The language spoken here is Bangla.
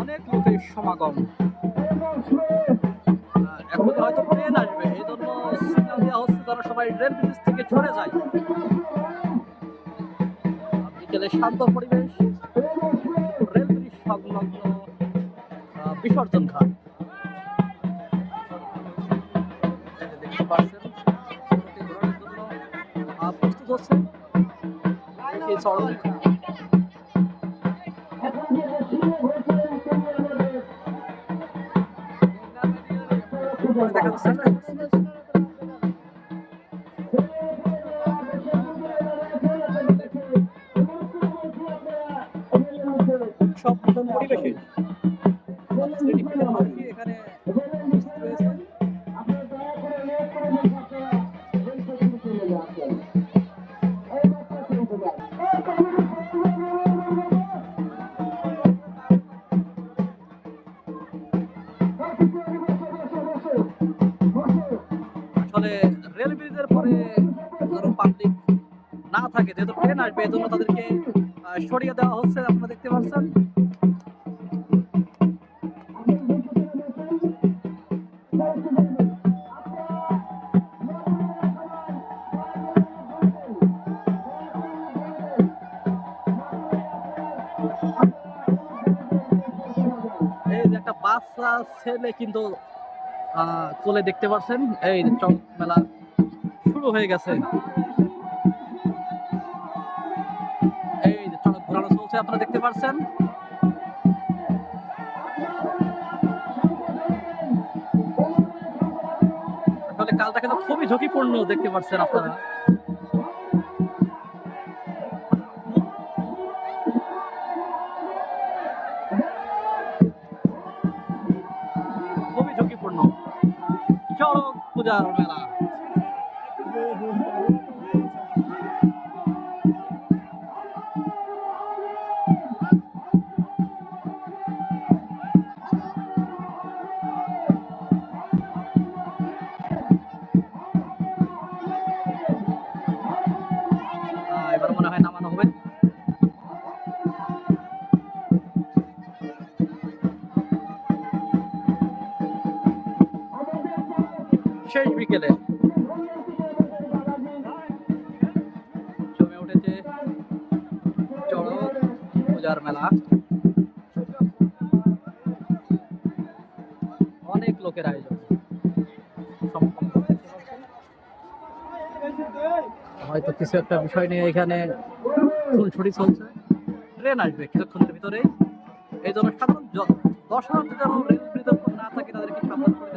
অনেক লোকের সমাগম। এখন হয়তো ট্রেন আসবে, এই জন্য সিগন্যাল দেওয়া হচ্ছে যেন সবাই রেল ব্রিজ থেকে সরে যায়। বিকেলে শান্ত পরিবেশ, রেল ব্রিজ সংলগ্ন বিসর্জন ঘাট। দেখতে পাচ্ছেন ঘোরানোর জন্য প্রস্তুত হচ্ছে এই চড়ক। দেখানোর চেষ্টা করছি। সব নতুন পরিবেশে এখানে রয়েছে। আসলে রেল ব্রিজের পরে ধরো পাবলিক না থাকে, যেহেতু ট্রেন আসবে এই জন্য তাদেরকে সরিয়ে দেওয়া হচ্ছে। আপনারা দেখতে পাচ্ছেন এই যে একটা বাচ্চা ছেলে কিন্তু কোলে দেখতে পাচ্ছেন। এই চড়ক মেলা শুরু হয়ে গেছে। এই যে চড়ক ঘোরানো চলছে, আপনারা দেখতে পাচ্ছেন। আসলে কালটা কিন্তু খুবই ঝুঁকিপূর্ণ, দেখতে পাচ্ছেন আপনারা। খুবই ঝুঁকিপূর্ণ চড়ক পূজার মেলা। এবার মনে হয় নামানো হবে। শেষ বিকেলে জমে উঠেছে চড়ক পূজার মেলা। অনেক লোকের আয়োজন, হয়তো কিছু একটা বিষয় নিয়ে এখানে ফুলছড়ি চলছে। ট্রেন আসবে কিছুক্ষণের ভিতরে, এই জন্য সাধারণ দর্শনার্থী যেন রেল ব্রিজের উপর না থাকে তাদেরকে সাবধান করে